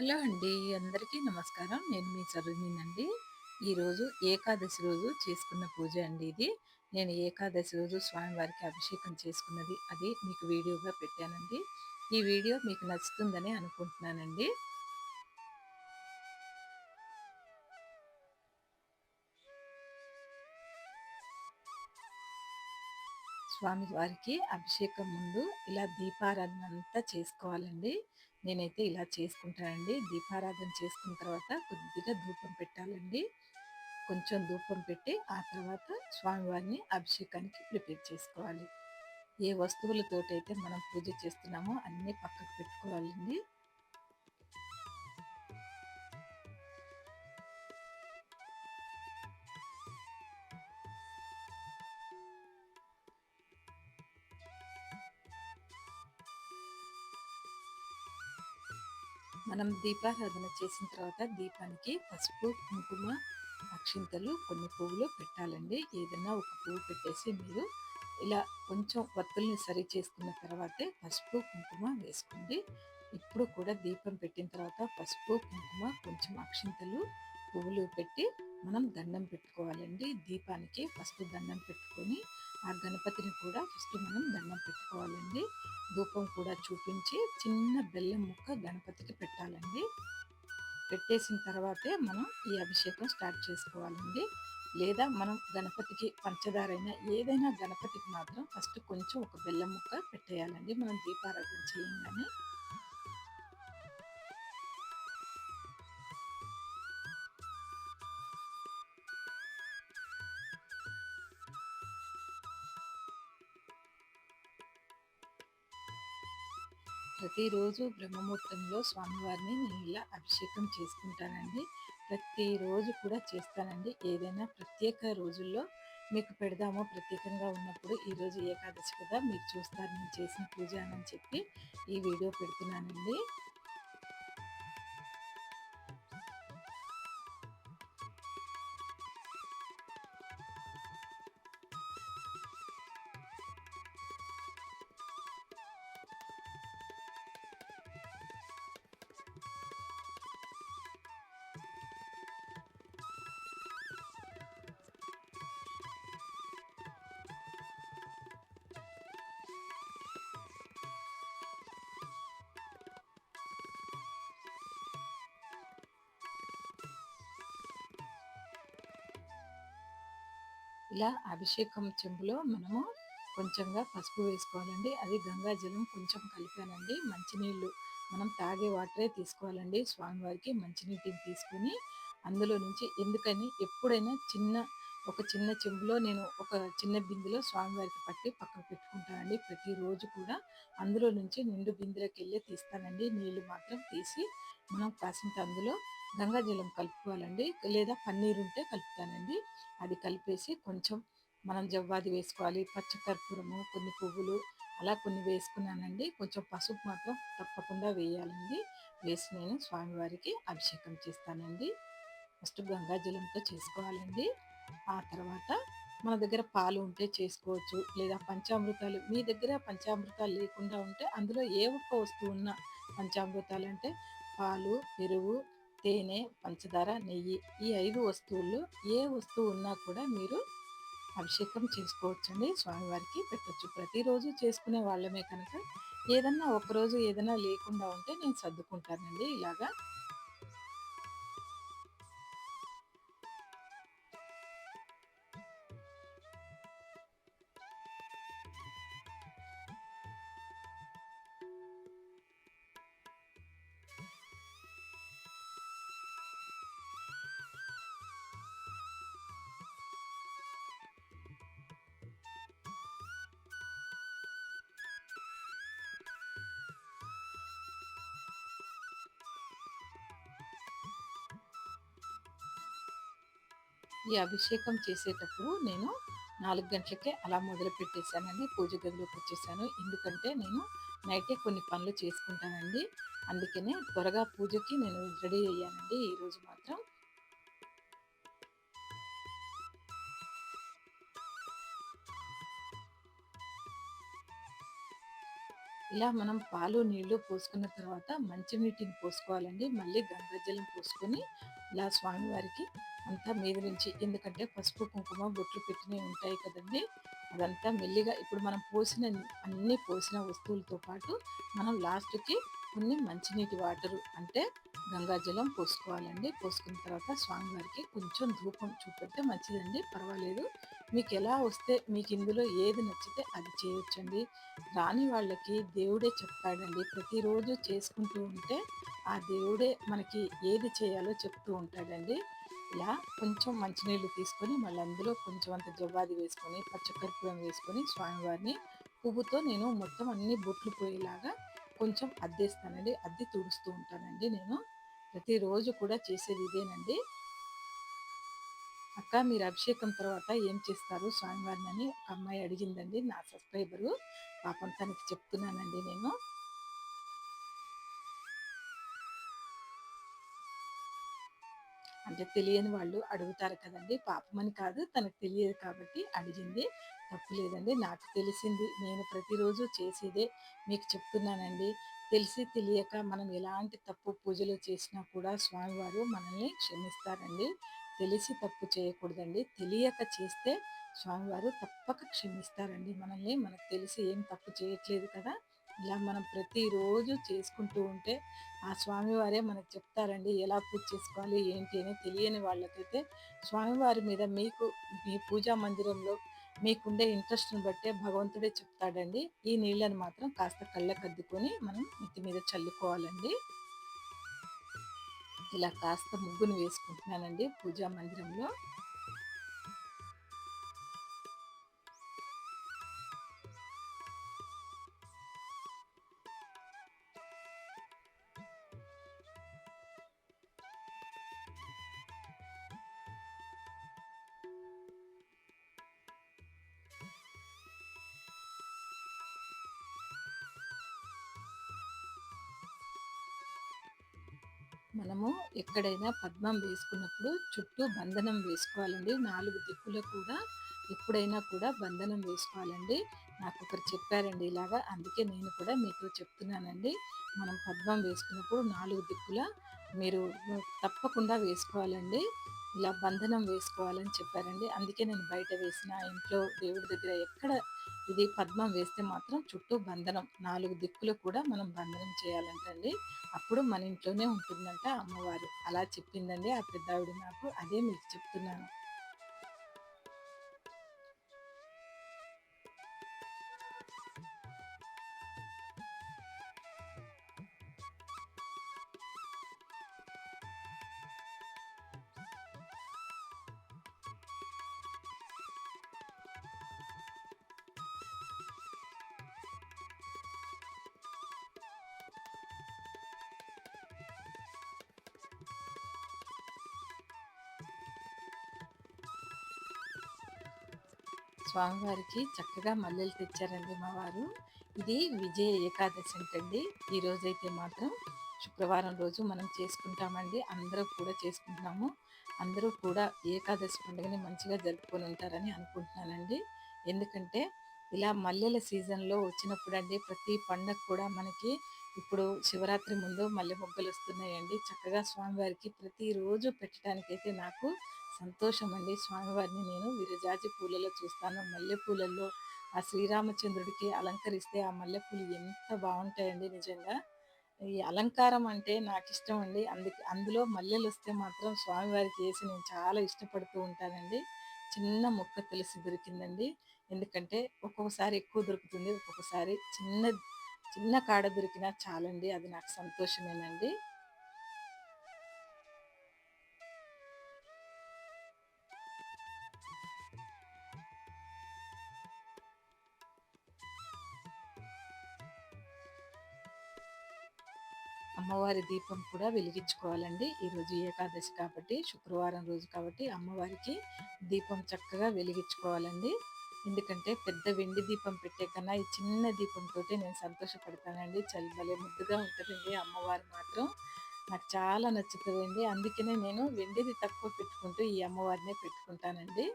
Hello అండి. అందరికీ నమస్కారం. నేను మీ సరోజినినండి. ఈరోజు ఏకాదశి రోజు చేసుకున్న పూజ అండి ఇది. నేను ఏకాదశి రోజు స్వామివారికి అభిషేకం చేసుకున్నది. అది మీకు వీడియోగా పెట్టానండి. ఈ వీడియో మీకు నచ్చుతుందని అనుకుంటున్నానండి. స్వామివారికి అభిషేకం ముందు ఇలా దీపారాధన అంతా చేసుకోవాలండి. నేనైతే ఇలా చేసుకుంటానండి. దీపారాధన చేసుకున్న తర్వాత కొద్దిగా ధూపం పెట్టాలండి. కొంచెం ధూపం పెట్టి ఆ తర్వాత స్వామివారిని అభిషేకానికి ప్రిపేర్ చేసుకోవాలి. ఏ వస్తువులతోటైతే మనం పూజ చేస్తున్నామో అన్నీ పక్కకు పెట్టుకోవాలండి. మనం దీపారాధన చేసిన తర్వాత దీపానికి పసుపు, కుంకుమ, అక్షింతలు, కొన్ని పువ్వులు పెట్టాలండి. ఏదైనా ఒక పువ్వు పెట్టేసి మీరు ఇలా కొంచెం వత్తుల్ని సరి చేసుకున్న తర్వాతే పసుపు, కుంకుమ వేసుకోండి. ఇప్పుడు కూడా దీపం పెట్టిన తర్వాత పసుపు, కుంకుమ, కొంచెం అక్షింతలు, పువ్వులు పెట్టి మనం దండం పెట్టుకోవాలండి. దీపానికి ఫస్ట్ దండం పెట్టుకొని ఆ గణపతిని కూడా ఫస్ట్ మనం దండం పెట్టుకోవాలండి. ధూపం కూడా చూపించి చిన్న బెల్లం ముక్క గణపతికి పెట్టాలండి. పెట్టేసిన తర్వాతే మనం ఈ అభిషేకం స్టార్ట్ చేసుకోవాలండి. లేదా మనం గణపతికి పంచదారైనా ఏదైనా గణపతికి మాత్రం ఫస్ట్ కొంచెం ఒక బెల్లం ముక్క పెట్టేయాలండి మనం దీపారాధన చేయంగానే. ప్రతిరోజు బ్రహ్మముహూర్తంలో స్వామివారిని నేను ఇలా అభిషేకం చేసుకుంటానండి. ప్రతిరోజు కూడా చేస్తానండి. ఏదైనా ప్రత్యేక రోజుల్లో మీకు పెడదామో ప్రత్యేకంగా ఉన్నప్పుడు ఈరోజు ఏకాదశి కదా మీరు చూస్తారు నేను చేసిన పూజ అని చెప్పి ఈ వీడియో పెడుతున్నానండి. ఇలా అభిషేకం చెంబులో మనము కొంచెంగా పసుపు వేసుకోవాలండి. అది గంగా జలం కొంచెం కలిపానండి. మంచినీళ్ళు మనం తాగే వాటరే తీసుకోవాలండి. స్వామివారికి మంచినీటిని తీసుకొని అందులో నుంచి ఎందుకని ఎప్పుడైనా ఒక చిన్న చెంబులో నేను ఒక చిన్న బిందెలో స్వామివారికి పట్టి పక్కకు పెట్టుకుంటానండి. ప్రతిరోజు కూడా అందులో నుంచి నిండు బిందెలోకెళ్ళి తీస్తానండి. నీళ్లు మాత్రం తీసి మనం కాసింత అందులో గంగా జలం కలుపుకోవాలండి. లేదా పన్నీరు ఉంటే కలుపుతానండి. అది కలిపేసి కొంచెం మనం జవ్వాది వేసుకోవాలి, పచ్చకర్పూరము, కొన్ని పువ్వులు అలా కొన్ని వేసుకున్నానండి. కొంచెం పసుపు మాత్రం తప్పకుండా వేయాలండి. వేసి నేను స్వామివారికి అభిషేకం చేస్తానండి. ఫస్ట్ గంగాజలంతో చేసుకోవాలండి. ఆ తర్వాత మన దగ్గర పాలు ఉంటే చేసుకోవచ్చు. లేదా పంచామృతాలు మీ దగ్గర పంచామృతాలు లేకుండా ఉంటే అందులో ఏ ఒక్క వస్తువు ఉన్నా పంచామృతాలు అంటే పాలు, పెరుగు, తేనె, పంచదార, నెయ్యి ఈ 5 వస్తువుల్లో ఏ వస్తువు ఉన్నా కూడా మీరు అభిషేకం చేసుకోవచ్చండి. స్వామివారికి పెట్టొచ్చు. ప్రతిరోజు చేసుకునే వాళ్ళమే కనుక ఏదన్నా ఒకరోజు ఏదైనా లేకుండా ఉంటే నేను సర్దుకుంటానండి ఇలాగా. ఈ అభిషేకం చేసేటప్పుడు నేను 4 గంటలకే అలా మొదలు పెట్టేశానండి. పూజ గదిలోకి వచ్చేసాను. ఎందుకంటే నేను నైటే కొన్ని పనులు చేసుకుంటానండి. అందుకనే త్వరగా పూజకి నేను రెడీ అయ్యానండి ఈరోజు మాత్రం. ఇలా మనం పాలు, నీళ్లు పోసుకున్న తర్వాత మంచినీటిని పోసుకోవాలండి. మళ్ళీ గంగాజలం పోసుకొని ఇలా స్వామివారికి అంతా మీద నుంచి, ఎందుకంటే పసుపు, కుంకుమ, బొట్లు పెట్టినవి ఉంటాయి కదండీ! అదంతా మెల్లిగా ఇప్పుడు మనం పోసిన అన్నీ పోసిన వస్తువులతో పాటు మనం లాస్ట్‌కి కొన్ని మంచినీటి వాటరు అంటే గంగాజలం పోసుకోవాలండి. పోసుకున్న తర్వాత స్వామివారికి కొంచెం ధూపం చూపెడితే మంచిదండి. పర్వాలేదు. మీకెలా వస్తే మీకిందులో ఏది నచ్చితే అది చేయొచ్చండి. రాని వాళ్ళకి దేవుడే చెప్తాడండి. ప్రతిరోజు చేసుకుంటూ ఉంటే ఆ దేవుడే మనకి ఏది చేయాలో చెప్తూ ఉంటాడండి. ఇలా కొంచెం మంచినీళ్ళు తీసుకొని మళ్ళీ అందులో కొంచెం అంత జవ్వాది వేసుకొని, పచ్చకర్పూరం వేసుకొని స్వామివారిని పువ్వుతో నేను మొత్తం అన్ని బొట్లు పోయేలాగా కొంచెం అద్దేస్తానండి. అద్ది తుడుస్తూ ఉంటానండి నేను. ప్రతిరోజు కూడా చేసేది ఇదేనండి. అక్క మీరు అభిషేకం తర్వాత ఏం చేస్తారు స్వామివారిని అని ఒక అమ్మాయి అడిగిందండి నా సబ్స్క్రైబరు. పాపం తనకి చెప్తున్నానండి నేను. అంటే తెలియని వాళ్ళు అడుగుతారు కదండీ! పాపమని కాదు తనకు తెలియదు కాబట్టి అడిగింది. తప్పు లేదండి. నాకు తెలిసింది నేను ప్రతిరోజు చేసేదే మీకు చెప్తున్నానండి. తెలిసి తెలియక మనం ఎలాంటి తప్పు పూజలు చేసినా కూడా స్వామివారు మనల్ని క్షమిస్తారండి. తెలిసి తప్పు చేయకూడదండి. తెలియక చేస్తే స్వామివారు తప్పక క్షమిస్తారండి మనల్ని. మనకు తెలిసి ఏం తప్పు చేయట్లేదు కదా! ఇలా మనం ప్రతిరోజు చేసుకుంటూ ఉంటే ఆ స్వామివారే మనకు చెప్తారండి ఎలా పూజ చేసుకోవాలి ఏంటి అని. తెలియని వాళ్ళకైతే స్వామివారి మీద మీకు మీ పూజా మందిరంలో మీకుండే ఇంట్రెస్ట్‌ని బట్టే భగవంతుడే చెప్తాడండి. ఈ నీళ్ళని మాత్రం కాస్త కళ్ళకద్దుకొని మనం నెత్తి మీద చల్లుకోవాలండి. ఇలా కాస్త ముగ్గును వేసుకుంటున్నానండి పూజా మందిరంలో. మనము ఎక్కడైనా పద్మం వేసుకున్నప్పుడు చుట్టూ బంధనం వేసుకోవాలండి. 4 దిక్కులు కూడా ఎప్పుడైనా కూడా బంధనం వేసుకోవాలండి. నాకొకరు చెప్పారండి ఇలాగా. అందుకే నేను కూడా మీతో చెప్తున్నానండి. మనం పద్మం వేసుకున్నప్పుడు 4 దిక్కులా మీరు తప్పకుండా వేసుకోవాలండి. ఇలా బంధనం వేసుకోవాలని చెప్పారండి. అందుకే నేను బయట వేసిన, ఇంట్లో దేవుడి దగ్గర ఎక్కడ ఇది పద్మం వేస్తే మాత్రం చుట్టూ బంధనం 4 దిక్కులు కూడా మనం బంధనం చేయాలంటండి. అప్పుడు మన ఇంట్లోనే ఉంటుందంట అమ్మవారు. అలా చెప్పిందండి ఆ పెద్దావిడ నాకు. అదే మీకు చెప్తున్నాను. స్వామివారికి చక్కగా మల్లెలు తెచ్చారండి మా వారు. ఇది విజయ ఏకాదశి అంటండి. ఈ రోజైతే మాత్రం శుక్రవారం రోజు మనం చేసుకుంటామండి. అందరూ కూడా చేసుకుంటున్నాము. అందరూ కూడా ఏకాదశి పండుగని మంచిగా జరుపుకొని ఉంటారని అనుకుంటున్నానండి. ఎందుకంటే ఇలా మల్లెల సీజన్‌లో వచ్చినప్పుడండి ప్రతి పండగ కూడా మనకి ఇప్పుడు శివరాత్రి ముందు మల్లె మొగ్గలొస్తున్నాయండి. చక్కగా స్వామివారికి ప్రతిరోజు పెట్టడానికైతే నాకు సంతోషమండి. స్వామివారిని నేను విరజాజి పూలలో చూస్తాను. మల్లెపూలల్లో ఆ శ్రీరామచంద్రుడికి అలంకరిస్తే ఆ మల్లెపూలు ఎంత బావుంటాయండి నిజంగా. ఈ అలంకారం అంటే నాకిష్టమండి. అందులో మల్లెలొస్తే మాత్రం స్వామివారికి ఏసి నేను చాలా ఇష్టపడుతూ ఉంటానండి. చిన్న మొక్క తులసి దొరికిందండి. ఎందుకంటే ఒక్కొక్కసారి ఎక్కువ దొరుకుతుంది. ఒక్కొక్కసారి చిన్న కాడ దొరికినా చాలండి. అది నాకు సంతోషమేనండి. అమ్మవారి దీపం కూడా వెలిగించుకోవాలండి. ఈరోజు ఏకాదశి కాబట్టి, శుక్రవారం రోజు కాబట్టి అమ్మవారికి దీపం చక్కగా వెలిగించుకోవాలండి. ఎందుకంటే పెద్ద వెండి దీపం పెట్టే కన్నా ఈ చిన్న దీపంతోటే నేను సంతోషపడతానండి. భలే ముద్దుగా ఉంటదండి అమ్మవారు మాత్రం. నాకు చాలా నచ్చుతదండి. అందుకనే నేను వెండిది తక్కువ పెట్టుకుంటూ ఈ అమ్మవారినే పెట్టుకుంటానండి.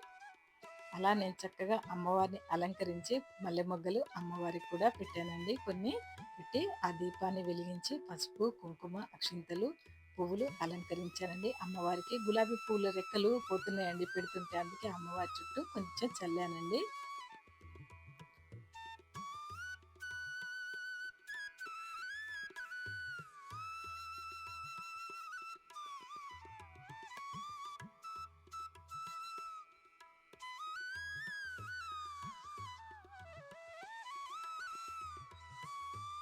అలా నేను చక్కగా అమ్మవారిని అలంకరించి మల్లె మొగ్గలు అమ్మవారికి కూడా పెట్టానండి కొన్ని. పెట్టి ఆ దీపాన్ని వెలిగించి పసుపు, కుంకుమ, అక్షింతలు, పువ్వులు అలంకరించానండి. అమ్మవారికి గులాబీ పూల రెక్కలు పోతున్నాయండి పెడుతుంటే, అందుకే అమ్మవారి చుట్టూ కొంచెం చల్లానండి.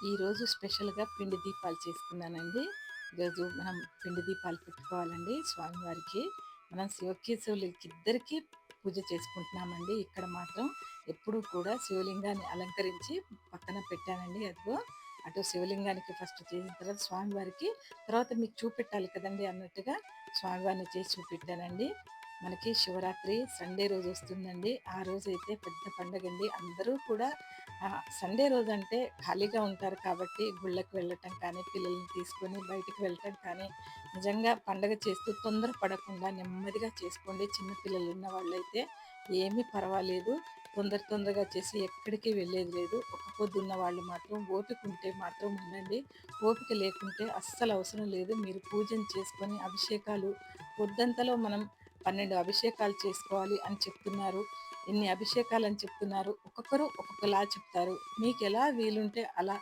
ఈరోజు స్పెషల్‌గా పిండి దీపాలు చేసుకున్నానండి. ఈరోజు మనం పిండి దీపాలు పెట్టుకోవాలండి స్వామివారికి. మనం శివకేశవులకి ఇద్దరికీ పూజ చేసుకుంటున్నామండి. ఇక్కడ మాత్రం ఎప్పుడూ కూడా శివలింగాన్ని అలంకరించి పక్కన పెట్టానండి. అదిగో అటు శివలింగానికి ఫస్ట్ చేసిన తర్వాత స్వామివారికి, తర్వాత మీకు చూపెట్టాలి కదండీ అన్నట్టుగా స్వామివారిని చేసి చూపెట్టానండి. మనకి శివరాత్రి సండే రోజు వస్తుందండి. ఆ రోజైతే పెద్ద పండగండి. అందరూ కూడా సండే రోజంటే ఖాళీగా ఉంటారు కాబట్టి గుళ్ళకి వెళ్ళటం కానీ, పిల్లల్ని తీసుకొని బయటికి వెళ్ళటం కానీ, నిజంగా పండగ చేస్తూ తొందర పడకుండా నెమ్మదిగా చేసుకోండి. చిన్న పిల్లలు ఉన్న వాళ్ళైతే ఏమీ పర్వాలేదు. తొందరగా చేసి ఎక్కడికి వెళ్ళేది లేదు. ఒక్క పొద్దున్న వాళ్ళు మాత్రం ఓపిక ఉంటే మాత్రం ఉండండి. ఓపిక లేకుంటే అస్సలు అవసరం లేదు. మీరు పూజను చేసుకొని అభిషేకాలు పొద్దంతలో మనం 12 అభిషేకాలు చేసుకోవాలి అని చెప్తున్నారు. ఇన్ని అభిషేకాలని చెప్తున్నారు. ఒక్కొక్కరు ఒక్కొక్కలా చెప్తారు. మీకెలా వీలుంటే అలా,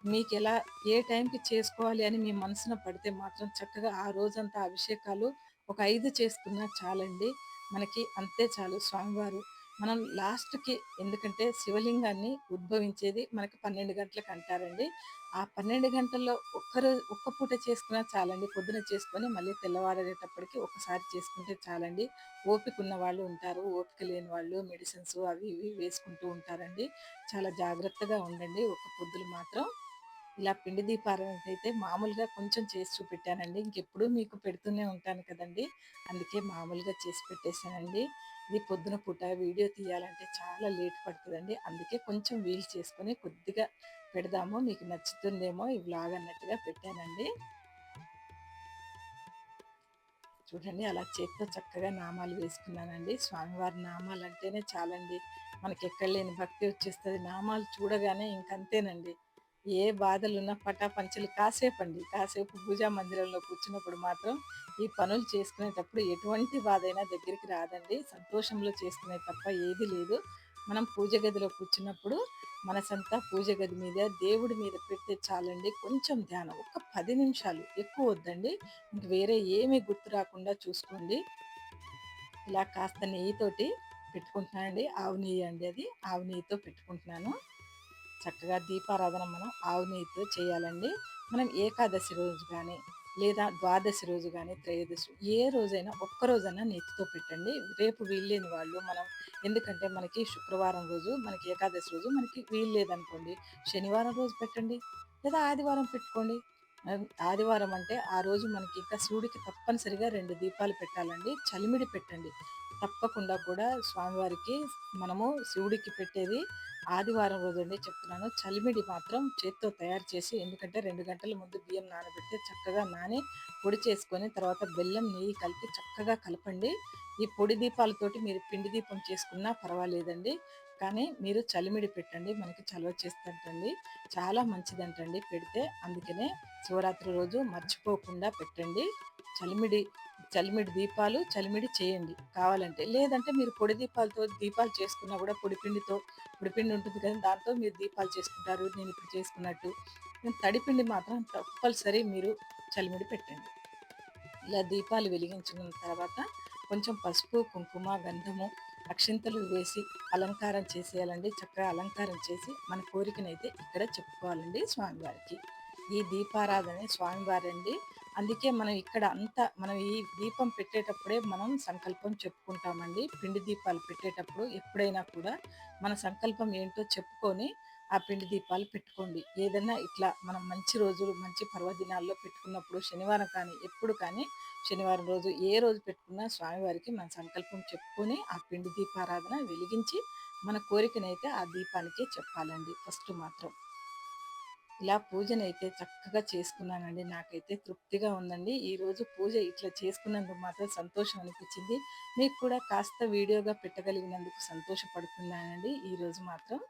మీకెలా ఏ టైంకి చేసుకోవాలి అని మీ మనసున పడితే మాత్రం చక్కగా ఆ రోజంతా అభిషేకాలు ఒక 5 చేసుకున్నా చాలండి. మనకి అంతే చాలు స్వామివారు. మనం లాస్ట్‌కి, ఎందుకంటే శివలింగాన్ని ఉద్భవించేది మనకి 12 గంటలకు అంటారండి. ఆ 12 గంటల్లో ఒక్క పూట చేసుకున్నా చాలండి. పొద్దున చేసుకొని మళ్ళీ తెల్లవారేటప్పటికి ఒకసారి చేసుకుంటే చాలండి. ఓపిక ఉన్న వాళ్ళు ఉంటారు. ఓపిక లేని వాళ్ళు మెడిసిన్స్ అవి ఇవి వేసుకుంటూ ఉంటారండి. చాలా జాగ్రత్తగా ఉండండి. ఒక్క పొద్దులు మాత్రం ఇలా పిండి దీపారాధన అయితే మామూలుగా కొంచెం చేసి చూపెట్టానండి. ఇంకెప్పుడు మీకు పెడుతూనే ఉంటాను కదండీ! అందుకే మామూలుగా చేసి పెట్టేసానండి. ఇది పొద్దున పూట వీడియో తీయాలంటే చాలా లేట్ పడతదండి. అందుకే కొంచెం వీలు చేసుకొని కొద్దిగా పెడదాము, మీకు నచ్చుతుందేమో ఈ వ్లాగ్ అన్నట్టుగా పెట్టానండి. చూడండి అలా చేత్తో చక్కగా నామాలు వేసుకున్నానండి. స్వామివారి నామాలంటేనే చాలండి. మనకెక్కడ లేని భక్తి వచ్చేస్తది. నామాలు చూడగానే ఇంకంతేనండి. ఏ బాధలున్నా పటాపంచలు కాసేపండి. కాసేపు పూజా మందిరంలో కూర్చున్నప్పుడు మాత్రం ఈ పనులు చేసుకునేటప్పుడు ఎటువంటి బాధైనా దగ్గరికి రాదండి. సంతోషంలో చేసుకునే తప్ప ఏది లేదు. మనం పూజ గదిలో కూర్చున్నప్పుడు మనసంతా పూజ గది మీద, దేవుడి మీద పెడితే చాలండి. కొంచెం ధ్యానం ఒక్క 10 నిమిషాలు, ఎక్కువ వద్దండి. ఇంక వేరే ఏమీ గుర్తు రాకుండా చూసుకోండి. ఇలా కాస్త నెయ్యితోటి పెట్టుకుంటున్నానండి. ఆవు నెయ్యి అండి అది. ఆవు నెయ్యితో పెట్టుకుంటున్నాను. చక్కగా దీపారాధన మనం ఆవు నెయ్యితో చేయాలండి. మనం ఏకాదశి రోజు గానీ, లేదా ద్వాదశి రోజు గానీ, త్రయోదశి ఏ రోజైనా ఒక్కరోజైనా నెయ్యితో పెట్టండి. రేపు వీల్లేని వాళ్ళు మనం, ఎందుకంటే మనకి శుక్రవారం రోజు, మనకి ఏకాదశి రోజు మనకి వీలు లేదనుకోండి, శనివారం రోజు పెట్టండి. లేదా ఆదివారం పెట్టుకోండి. ఆదివారం అంటే ఆ రోజు మనకి ఇంకా శివుడికి తప్పనిసరిగా 2 దీపాలు పెట్టాలండి. చలిమిడి పెట్టండి. తప్పకుండా కూడా స్వామివారికి మనము శివుడికి పెట్టేది ఆదివారం రోజండి చెప్తున్నాను. చలిమిడి మాత్రం చేత్తో తయారు చేసి, ఎందుకంటే 2 గంటల ముందు బియ్యం నానబెడితే చక్కగా నాని పొడి చేసుకొని, తర్వాత బెల్లం, నెయ్యి కలిపి చక్కగా కలపండి. ఈ పొడి దీపాలతోటి మీరు పిండి దీపం చేసుకున్నా పర్వాలేదండి. కానీ మీరు చలిమిడి పెట్టండి. మనకి చలవ చేస్తదంటండి. చాలా మంచిదంటండి పెడితే. అందుకనే శివరాత్రి రోజు మర్చిపోకుండా పెట్టండి. చలిమిడి చలిమిడి దీపాలు చలిమిడి చేయండి కావాలంటే. లేదంటే మీరు పొడి దీపాలతో దీపాలు చేసుకున్నా కూడా పొడిపిండి ఉంటుంది కదా! దాంతో మీరు దీపాలు చేసుకుంటారు. నేనిప్పుడు చేసుకున్నట్టు. తడిపిండి మాత్రం కంపల్సరీ మీరు చలిమిడి పెట్టండి. ఇలా దీపాలు వెలిగించిన తర్వాత కొంచెం పసుపు, కుంకుమ, గంధము, అక్షింతలు వేసి అలంకారం చేసేయాలండి. చక్కగా అలంకారం చేసి మన కోరికనైతే ఇక్కడ చెప్పుకోవాలండి స్వామివారికి. ఈ దీపారాధనే స్వామివారండి. అందుకే మనం ఇక్కడ అంతా మనం ఈ దీపం పెట్టేటప్పుడే మనం సంకల్పం చెప్పుకుంటామండి. పిండి దీపాలు పెట్టేటప్పుడు ఎప్పుడైనా కూడా మన సంకల్పం ఏంటో చెప్పుకొని ఆ పిండి దీపాలు పెట్టుకోండి. ఏదన్నా ఇట్లా మనం మంచి రోజులు, మంచి పర్వదినాల్లో పెట్టుకున్నప్పుడు శనివారం కానీ, ఎప్పుడు కానీ శనివారం రోజు ఏ రోజు పెట్టుకున్నా స్వామివారికి మన సంకల్పం చెప్పుకొని ఆ పిండి దీపారాధన వెలిగించి మన కోరికనైతే ఆ దీపానికే చెప్పాలండి ఫస్ట్ మాత్రం. ఇలా పూజనైతే చక్కగా చేసుకున్నానండి. నాకైతే తృప్తిగా ఉందండి. ఈరోజు పూజ ఇట్లా చేసుకున్నందుకు మాత్రం సంతోషం అనిపించింది. మీకు కూడా కాస్త వీడియోగా పెట్టగలిగినందుకు సంతోషపడుతున్నానండి ఈరోజు మాత్రం.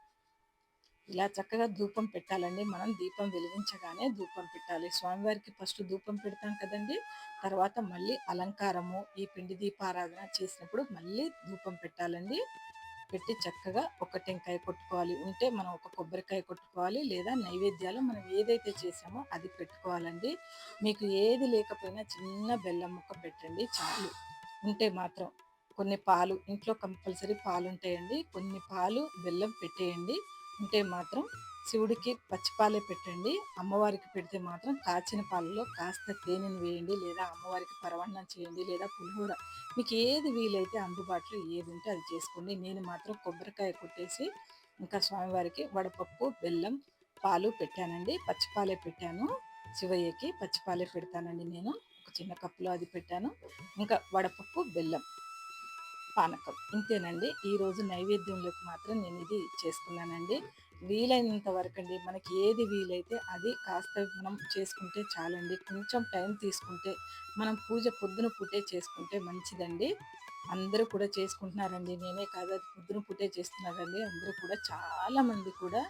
ఇలా చక్కగా ధూపం పెట్టాలండి. మనం దీపం వెలిగించగానే ధూపం పెట్టాలి. స్వామివారికి ఫస్ట్ ధూపం పెడతాం కదండీ! తర్వాత మళ్ళీ అలంకారము, ఈ పిండి దీపారాధన చేసినప్పుడు మళ్ళీ ధూపం పెట్టాలండి. పెట్టి చక్కగా ఒక టెంకాయ కొట్టుకోవాలి. ఉంటే మనం ఒక కొబ్బరికాయ కొట్టుకోవాలి. లేదా నైవేద్యాలు మనం ఏదైతే చేసామో అది పెట్టుకోవాలండి. మీకు ఏది లేకపోయినా చిన్న బెల్లం ముక్క పెట్టండి చాలు. ఉంటే మాత్రం కొన్ని పాలు ఇంట్లో కంపల్సరీ పాలుంటాయండి. కొన్ని పాలు, బెల్లం పెట్టేయండి. ఉంటే మాత్రం శివుడికి పచ్చిపాలే పెట్టండి. అమ్మవారికి పెడితే మాత్రం కాచిన పాలలో కాస్త తేనెను వేయండి. లేదా అమ్మవారికి పరమాన్నం చేయండి. లేదా పులిహోర మీకు ఏది వీలైతే అందుబాటులో ఏది ఉంటే అది చేసుకోండి. నేను మాత్రం కొబ్బరికాయ కొట్టేసి ఇంకా స్వామివారికి వడపప్పు, బెల్లం, పాలు పెట్టానండి. పచ్చిపాలే పెట్టాను. శివయ్యకి పచ్చిపాలే పెడతానండి నేను. ఒక చిన్న కప్పులో అది పెట్టాను. ఇంకా వడపప్పు, బెల్లం, పానకం ఇంతేనండి. ఈరోజు నైవేద్యంలోకి మాత్రం నేను ఇది చేసుకున్నానండి. వీలైనంత వరకండి మనకి ఏది వీలైతే అది కాస్త మనం చేసుకుంటే చాలండి. కొంచెం టైం తీసుకుంటే మనం పూజ పొద్దున పూటే చేసుకుంటే మంచిదండి. అందరూ కూడా చేసుకుంటున్నారండి. నేనే కాదు, అది పొద్దున పూటే చేస్తున్నారండి. అందరూ కూడా చాలామంది కూడా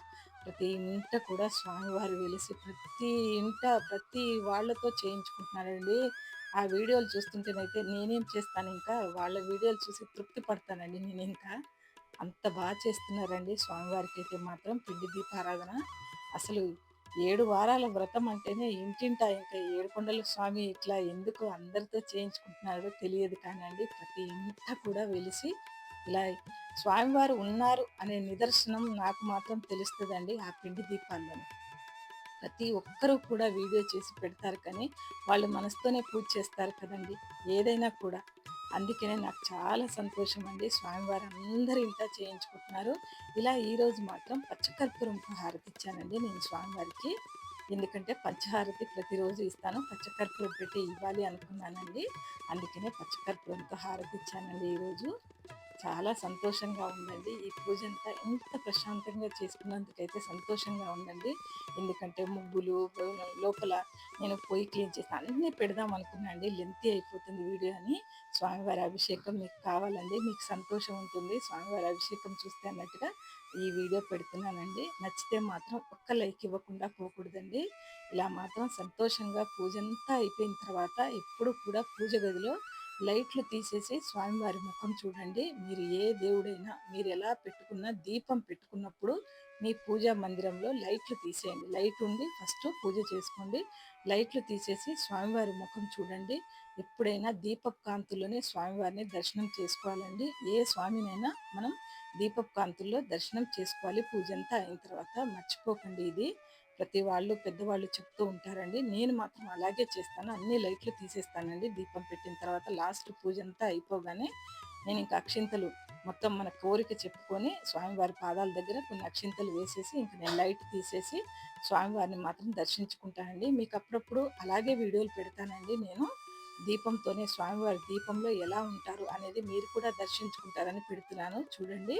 ప్రతి ఇంట కూడా స్వామివారు వెలిసి ప్రతి ఇంట ప్రతి వాళ్ళతో చేయించుకుంటున్నారండి. ఆ వీడియోలు చూస్తుంటేనైతే నేనేం చేస్తాను, ఇంకా వాళ్ళ వీడియోలు చూసి తృప్తి పడతానండి నేనింకా. అంత చేస్తున్నారండి స్వామివారికైతే మాత్రం పిండి దీపారాధన. అసలు 7 వారాల వ్రతం అంటేనే ఇంటింటా ఇంకా ఏడుకొండల స్వామి ఇట్లా ఎందుకు అందరితో చేయించుకుంటున్నాడో తెలియదు కానండి. ప్రతి ఇంట కూడా వెలిసి ఇలా స్వామివారు ఉన్నారు అనే నిదర్శనం నాకు మాత్రం తెలుస్తదండి ఆ పిండి దీపాల్లోనే. ప్రతి ఒక్కరూ కూడా వీడియో చేసి పెడతారు కానీ వాళ్ళు మనసుతోనే పూజ చేస్తారు కదండీ! ఏదైనా కూడా. అందుకనే నాకు చాలా సంతోషం అండి. స్వామివారు అందరి ఇంట చేయించుకుంటున్నారు. ఇలా ఈరోజు మాత్రం పచ్చకర్పూరంతో హారతిచ్చానండి నేను స్వామివారికి. ఎందుకంటే పంచహారతి ప్రతిరోజు ఇస్తాను. పచ్చకర్పూరం పెట్టి ఇవ్వాలి అనుకున్నానండి. అందుకనే పచ్చకర్పూరంతో హారతిచ్చానండి ఈరోజు. చాలా సంతోషంగా ఉందండి. ఈ పూజంతా ఇంత ప్రశాంతంగా చేసుకున్నందుకైతే సంతోషంగా ఉందండి. ఎందుకంటే ముగ్గులు, లోపల నేను పొయ్యి క్లీన్ చేసి అన్నీ పెడదాం అనుకున్నా అండి. లెంతీ అయిపోతుంది వీడియో అని. స్వామివారి అభిషేకం మీకు కావాలండి, మీకు సంతోషం ఉంటుంది స్వామివారి అభిషేకం చూస్తే అన్నట్టుగా ఈ వీడియో పెడుతున్నానండి. నచ్చితే మాత్రం ఒక్క లైక్ ఇవ్వకుండా పోకూడదండి. ఇలా మాత్రం సంతోషంగా పూజంతా అయిపోయిన తర్వాత ఎప్పుడు కూడా పూజ గదిలో లైట్లు తీసేసి స్వామివారి ముఖం చూడండి. మీరు ఏ దేవుడైనా మీరు ఎలా పెట్టుకున్న దీపం పెట్టుకున్నప్పుడు మీ పూజా మందిరంలో లైట్లు తీసేయండి. లైట్ ఉండి ఫస్ట్ పూజ చేసుకోండి. లైట్లు తీసేసి స్వామివారి ముఖం చూడండి. ఎప్పుడైనా దీపపు కాంతుల్లోనే స్వామివారిని దర్శనం చేసుకోవాలండి. ఏ స్వామినైనా మనం దీపపు కాంతుల్లో దర్శనం చేసుకోవాలి పూజంతా అయిన తర్వాత. మర్చిపోకండి ఇది. ప్రతి వాళ్ళు పెద్దవాళ్ళు చెప్తూ ఉంటారండి. నేను మాత్రం అలాగే చేస్తాను. అన్ని లైట్లు తీసేస్తానండి దీపం పెట్టిన తర్వాత. లాస్ట్ పూజ అంతా అయిపోగానే నేను ఇంకా అక్షింతలు మొత్తం మన కోరిక చెప్పుకొని స్వామివారి పాదాల దగ్గర కొన్ని అక్షింతలు వేసేసి ఇంక నేను లైట్ తీసేసి స్వామివారిని మాత్రం దర్శించుకుంటానండి. మీకు అప్పుడప్పుడు అలాగే వీడియోలు పెడతానండి నేను. దీపంతోనే స్వామివారి దీపంలో ఎలా ఉంటారు అనేది మీరు కూడా దర్శించుకుంటారని పెడుతున్నాను చూడండి.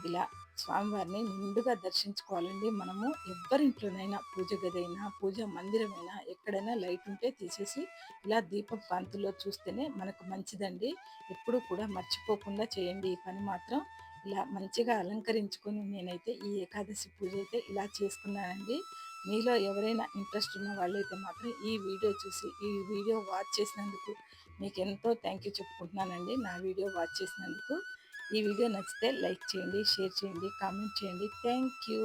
ఇలా స్వామివారిని నిండుగా దర్శించుకోవాలండి మనము. ఎవ్వరింట్లోనైనా పూజ గదైనా, పూజా మందిరమైనా ఎక్కడైనా లైట్ ఉంటే తీసేసి ఇలా దీపపు కాంతుల్లో చూస్తేనే మనకు మంచిదండి. ఎప్పుడు కూడా మర్చిపోకుండా చేయండి ఈ పని మాత్రం. ఇలా మంచిగా అలంకరించుకొని నేనైతే ఈ ఏకాదశి పూజ అయితే ఇలా చేసుకున్నానండి. మీలో ఎవరైనా ఇంట్రెస్ట్ ఉన్న వాళ్ళైతే మాత్రం ఈ వీడియో చూసి, ఈ వీడియో వాచ్ చేసినందుకు మీకెంతో థ్యాంక్ యూ చెప్పుకుంటున్నానండి. నా వీడియో వాచ్ చేసినందుకు. ఈ వీడియో నచ్చితే లైక్ చేయండి, షేర్ చేయండి, కామెంట్ చేయండి. Thank you.